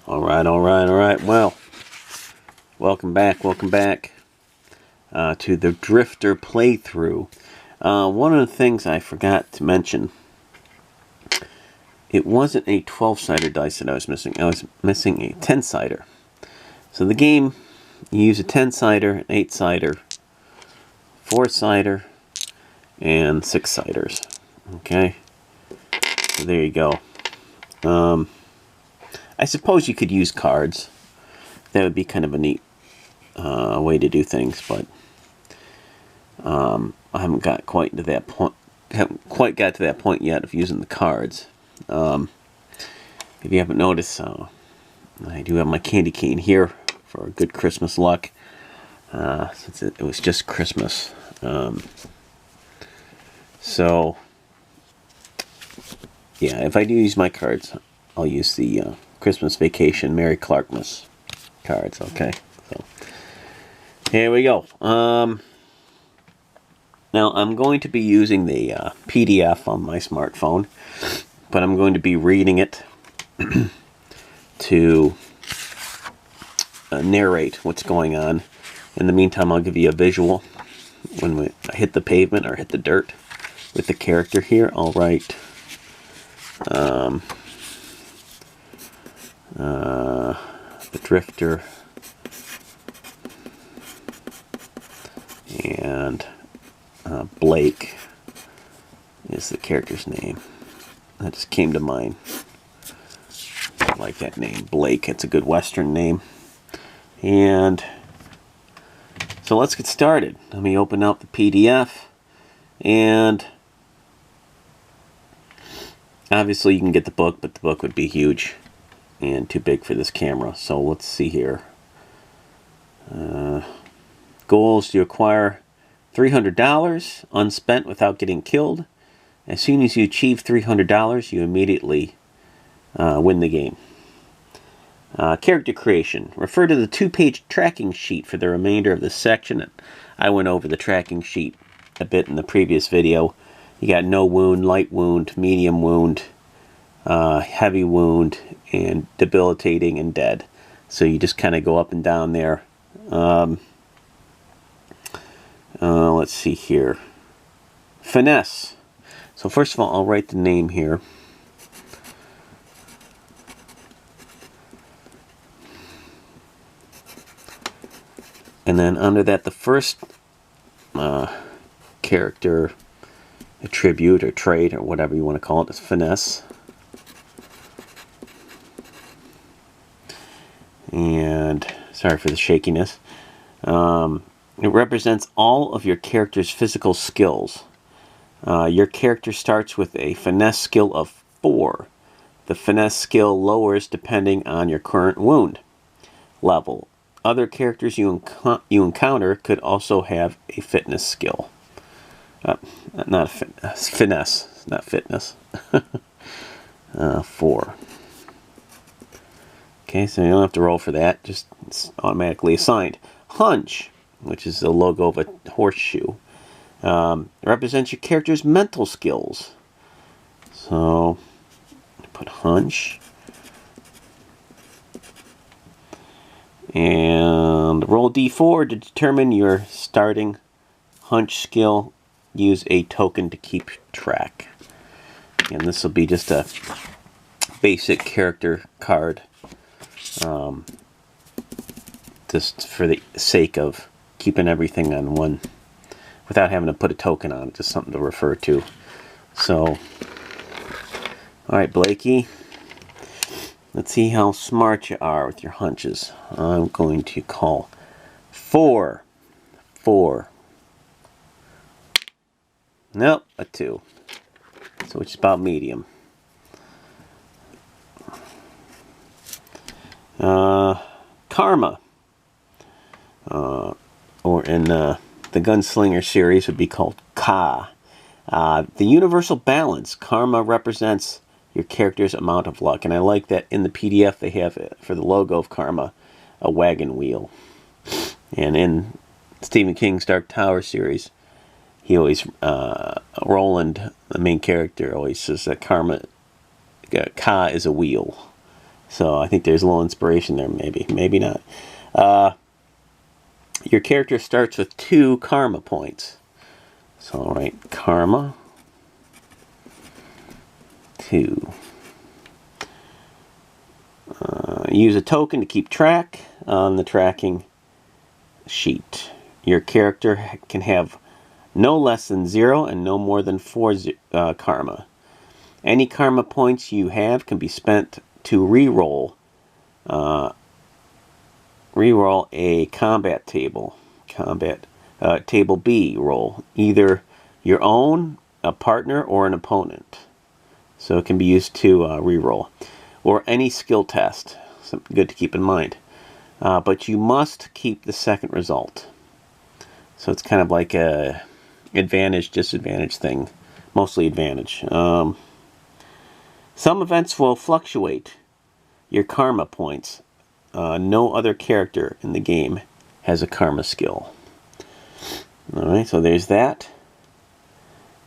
All right. Well, welcome back to the Drifter playthrough. One of the things I forgot to mention, it wasn't a 12-sider dice that I was missing. I was missing a 10-sider. So the game, you use a 10-sider, an 8-sider, 4-sider, and 6-siders. Okay? So there you go. I suppose you could use cards. That would be kind of a neat way to do things, but I haven't got quite to that point. Haven't quite got to that point yet of using the cards. If you haven't noticed, I do have my candy cane here for good Christmas luck. Since it was just Christmas, so yeah, if I do use my cards, I'll use the Christmas Vacation Mary Clarkmas cards. Okay, so here we go. Now I'm going to be using the PDF on my smartphone, but I'm going to be reading it to narrate what's going on. In the meantime, I'll give you a visual when we hit the pavement or hit the dirt with the character here. I'll write the Drifter and Blake is the character's name. That just came to mind. I like that name, Blake. It's a good Western name. And so let's get started. Let me open up the PDF, and obviously you can get the book, but the book would be huge and too big for this camera. So let's see here. Goals: you acquire $300 unspent without getting killed. As soon as you achieve $300, you immediately win the game. Character creation. Refer to the 2-page tracking sheet for the remainder of this section. I went over the tracking sheet a bit in the previous video. You got no wound, light wound, medium wound, heavy wound, and debilitating and dead. So you just kind of go up and down there. Let's see here. Finesse. So first of all, I'll write the name here. And then under that, the first character attribute or trait or whatever you want to call it is finesse. And sorry for the shakiness. It represents all of your character's physical skills. Your character starts with a finesse skill of 4. The finesse skill lowers depending on your current wound level. Other characters you encounter could also have a fitness skill. Not finesse, not fitness. 4. Okay, so you don't have to roll for that. Just it's automatically assigned. Hunch, which is the logo of a horseshoe, represents your character's mental skills. So put hunch. And roll d4 to determine your starting hunch skill. Use a token to keep track. And this will be just a basic character card. Just for the sake of keeping everything on one without having to put a token on it. Just something to refer to. So, alright, Blakey. Let's see how smart you are with your hunches. I'm going to call 4. 4. Nope, a 2. So it's about medium. Karma. Or in the Gunslinger series would be called Ka. The universal balance. Karma represents your character's amount of luck. And I like that in the PDF they have, for the logo of Karma, a wagon wheel. And in Stephen King's Dark Tower series, he always, Roland, the main character, always says that Ka is a wheel. So I think there's a little inspiration there, maybe. Maybe not. Your character starts with 2 karma points. So I'll write karma 2. Use a token to keep track on the tracking sheet. Your character can have no less than 0 and no more than 4 karma. Any karma points you have can be spent to re-roll a combat table. Table B roll. Either your own, a partner, or an opponent. So it can be used to re-roll. Or any skill test. Something good to keep in mind. But you must keep the second result. So it's kind of like a advantage, disadvantage thing. Mostly advantage. Some events will fluctuate your karma points. No other character in the game has a karma skill. Alright, so there's that.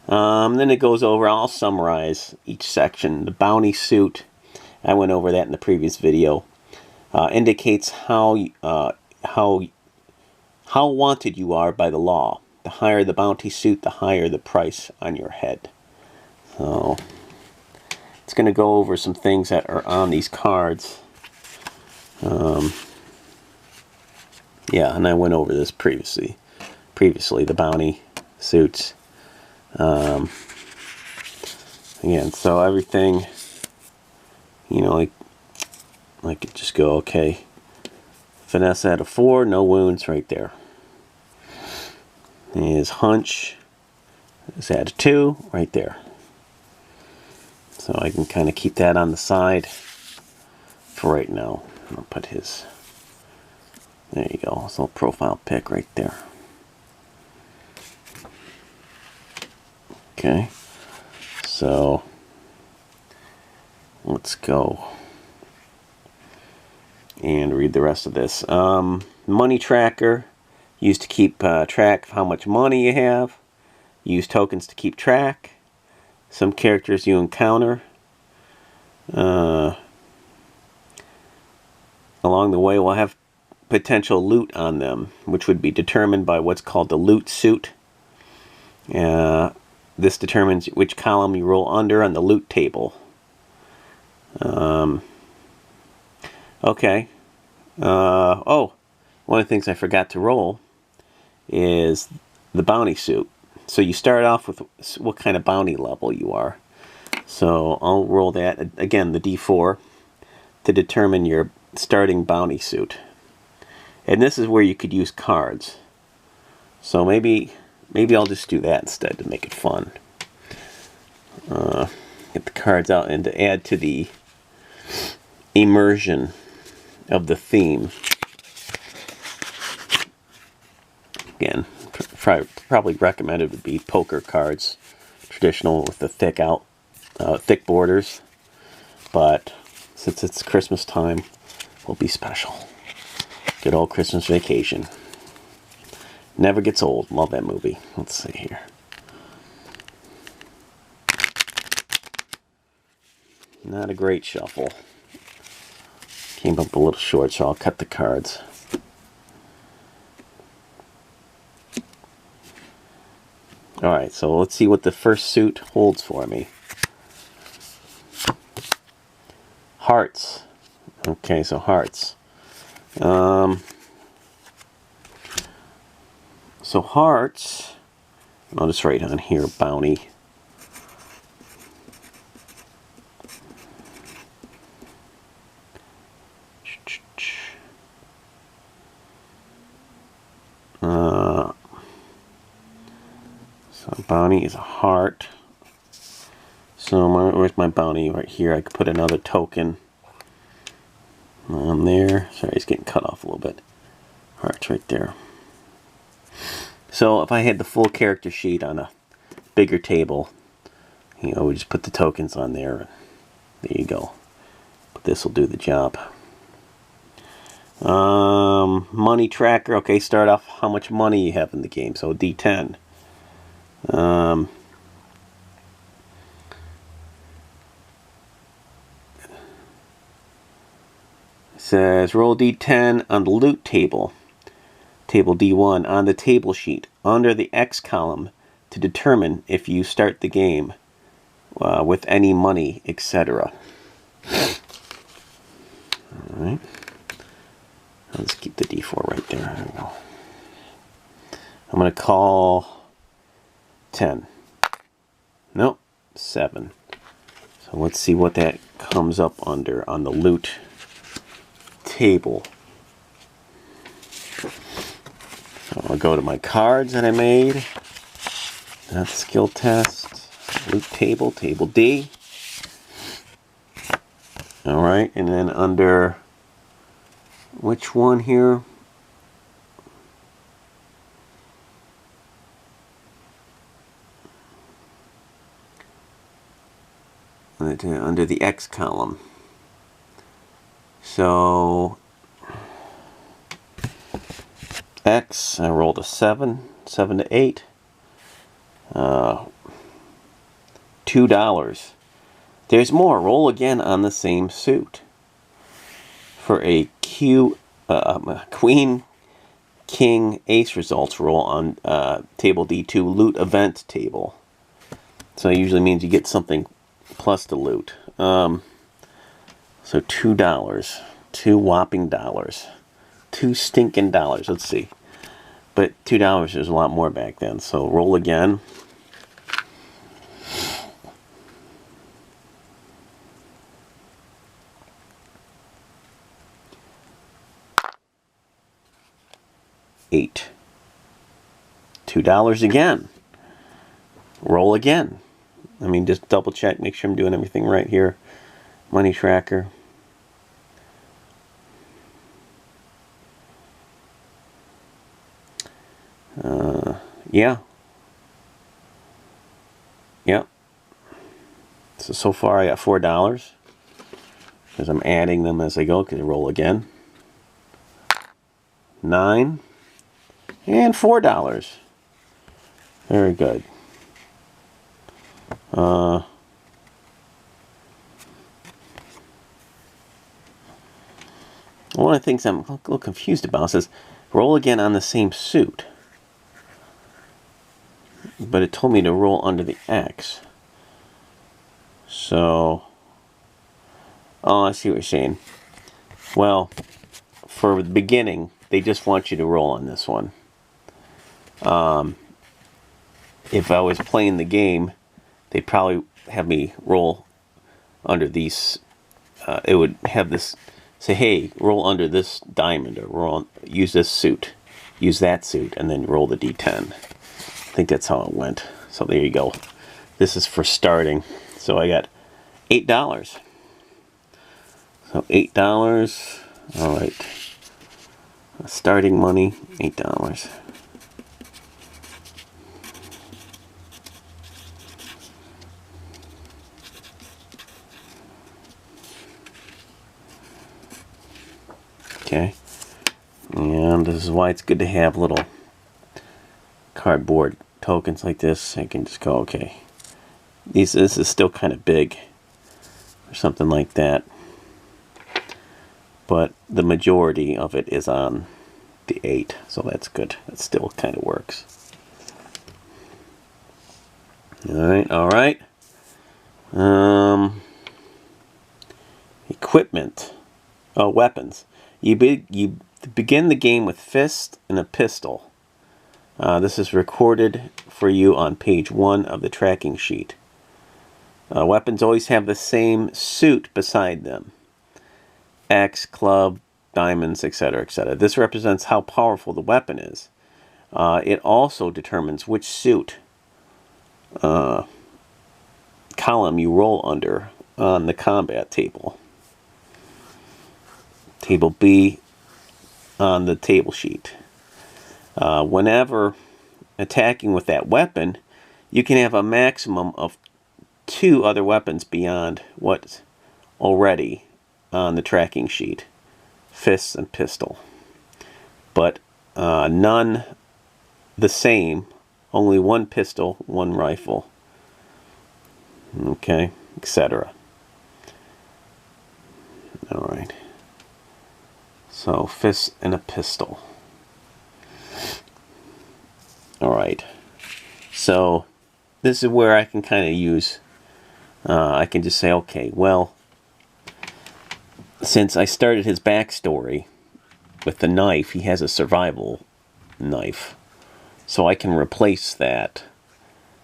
Then it goes over, I'll summarize each section. The bounty suit, I went over that in the previous video. Indicates how wanted you are by the law. The higher the bounty suit, the higher the price on your head. So it's going to go over some things that are on these cards. Yeah, and I went over this previously. The bounty suits. Again, so everything, you know, I could just go, okay, finesse at a 4, no wounds right there. His hunch is at a 2 right there. So I can kind of keep that on the side for right now. I'll put his, there you go, his little profile pic right there. Okay, so let's go and read the rest of this. Money tracker, used to keep track of how much money you have. Use tokens to keep track. Some characters you encounter along the way will have potential loot on them, which would be determined by what's called the loot suit. This determines which column you roll under on the loot table. Okay. Oh, one of the things I forgot to roll is the bounty suit. So you start off with what kind of bounty level you are. So I'll roll that, again, the D4, to determine your starting bounty suit. And this is where you could use cards. So maybe I'll just do that instead to make it fun. Get the cards out and to add to the immersion of the theme. Again, probably recommended would be poker cards, traditional with the thick borders. But since it's Christmas time, will be special. Good old Christmas Vacation. Never gets old. Love that movie. Let's see here. Not a great shuffle. Came up a little short, so I'll cut the cards. Alright, so let's see what the first suit holds for me. Hearts. Okay, so hearts. So hearts, I'll just write on here, bounty. So bounty is a heart. So where's my bounty? Right here. I could put another token on there. Sorry, it's getting cut off a little bit. Hearts right there. So if I had the full character sheet on a bigger table, you know, we just put the tokens on there. There you go. But this will do the job. Money tracker. Okay, start off how much money you have in the game. So D10. It says roll D10 on the loot table. Table D1 on the table sheet under the X column to determine if you start the game with any money, etc. Alright. Let's keep the D4 right there. There we go. I'm going to call 10. Nope, 7. So let's see what that comes up under on the loot table. So I'll go to my cards that I made. That's skill test. Loot table, table D. Alright, and then under which one here? Under the X column. So X, I rolled a 7, 7 to 8. $2. There's more. Roll again on the same suit. For a Queen, King, Ace results, roll on table D2 loot event table. So it usually means you get something plus the loot. So $2. $2 whopping dollars. $2 stinking dollars. Let's see. But $2 is a lot more back then. So roll again. $8. $2 again. Roll again. I mean, just double check, make sure I'm doing everything right here. Money tracker. Yeah. Yep. So far I got $4. Because I'm adding them as I go. Because I roll again. 9. And $4. Very good. One of the things I'm a little confused about says roll again on the same suit. But it told me to roll under the X. So, oh, I see what you're saying. Well, for the beginning, they just want you to roll on this one. If I was playing the game, they'd probably have me roll under these. It would have this say, hey, roll under this diamond, or use this suit, use that suit, and then roll the D10. I think that's how it went. So there you go. This is for starting. So I got $8. So $8. All right. Starting money, $8. Okay. And this is why it's good to have little cardboard tokens like this. I can just go, okay, this is still kind of big or something like that, but the majority of it is on the 8, so that's good. That still kind of works. All right. Equipment. Oh, weapons. You begin the game with fist and a pistol. This is recorded for you on page 1 of the tracking sheet. Weapons always have the same suit beside them. Axe, club, diamonds, etc., etc. This represents how powerful the weapon is. It also determines which suit column you roll under on the combat table. Table B on the table sheet. Whenever attacking with that weapon, you can have a maximum of 2 other weapons beyond what's already on the tracking sheet. Fists and pistol. But none the same. Only 1 pistol, 1 rifle. Okay, etc. Alright. So fist and a pistol. Alright. So this is where I can kind of use, I can just say, okay, well, since I started his backstory with the knife, he has a survival knife. So I can replace that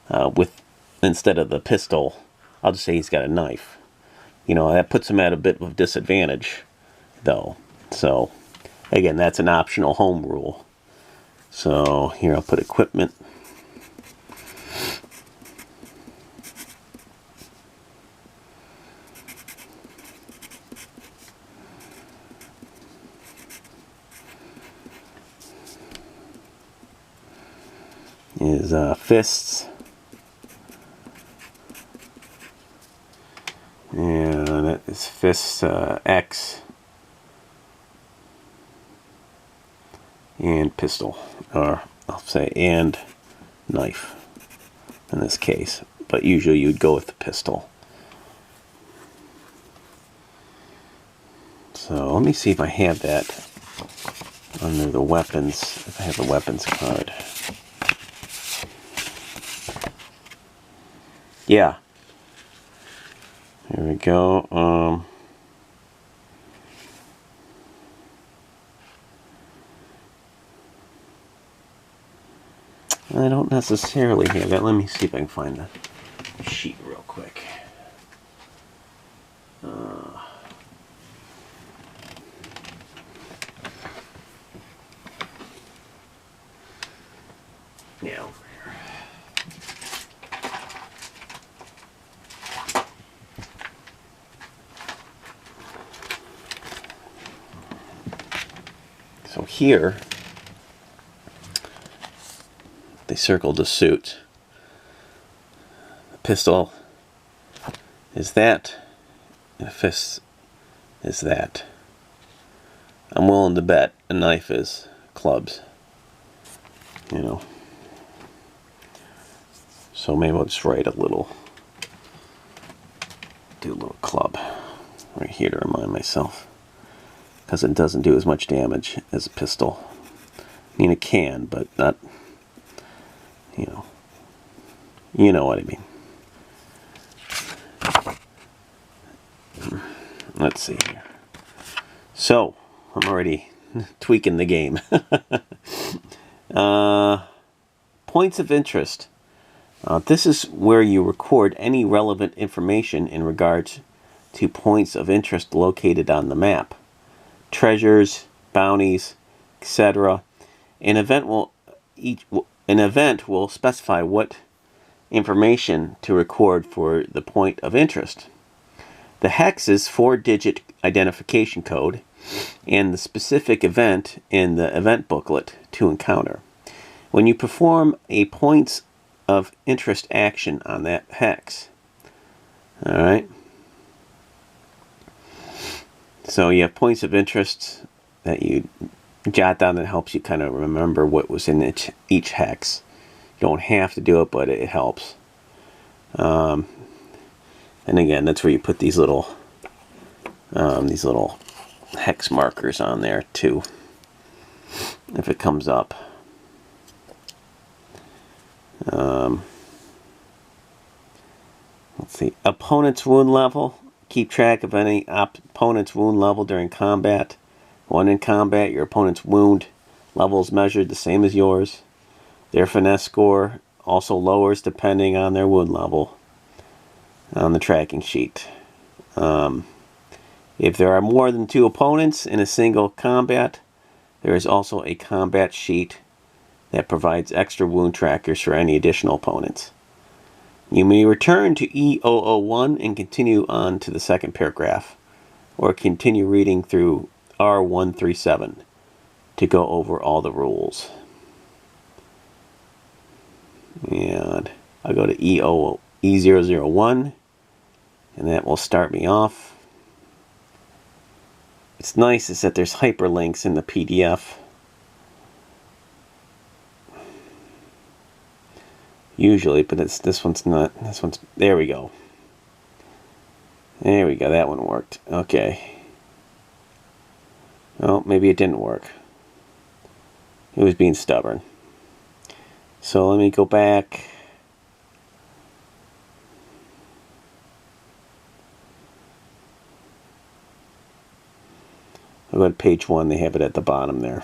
with, instead of the pistol, I'll just say he's got a knife. You know, that puts him at a bit of disadvantage, though. So, again, that's an optional home rule. So, here I'll put equipment. Is fists. And that is fist X. And pistol. Or I'll say and knife in this case. But usually you'd go with the pistol. So let me see if I have that under the weapons, if I have the weapons card. Yeah. Here we go. I don't necessarily have that. Let me see if I can find the sheet real quick. Yeah, over here. So here, they circled the suit. The pistol is that, and a fist is that. I'm willing to bet a knife is clubs. You know. So maybe I'll just write a little, do a little club right here to remind myself. Because it doesn't do as much damage as a pistol. I mean, it can, but not, you know what I mean. Let's see here. So, I'm already tweaking the game. Points of interest. This is where you record any relevant information in regards to points of interest located on the map. Treasures, bounties, etc. An event will specify what information to record for the point of interest. The hex is 4-digit identification code and the specific event in the event booklet to encounter. When you perform a points of interest action on that hex. Alright. So you have points of interest that you jot down that helps you kind of remember what was in each hex. You don't have to do it, but it helps. And again, that's where you put these little hex markers on there too, if it comes up. Let's see. Opponent's wound level. Keep track of any opponent's wound level during combat. When in combat, your opponent's wound level is measured the same as yours. Their finesse score also lowers depending on their wound level on the tracking sheet. If there are more than 2 opponents in a single combat, there is also a combat sheet that provides extra wound trackers for any additional opponents. You may return to E001 and continue on to the second paragraph, or continue reading through R137 to go over all the rules. And I'll go to E001, and that will start me off. It's nice is that there's hyperlinks in the PDF. Usually, but this one's not. This one's, there we go. There we go, that one worked. Okay. Oh, maybe it didn't work. It was being stubborn. So let me go back. I'll go to page 1. They have it at the bottom there.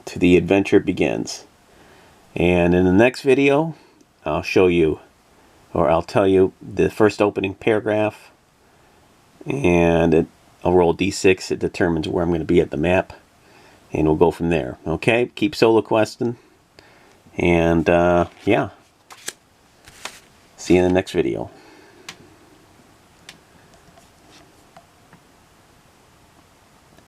To the adventure begins. And in the next video, I'll show you, or I'll tell you the first opening paragraph. And I'll roll D6. It determines where I'm going to be at the map. And we'll go from there. Okay? Keep solo questing. And, yeah. See you in the next video.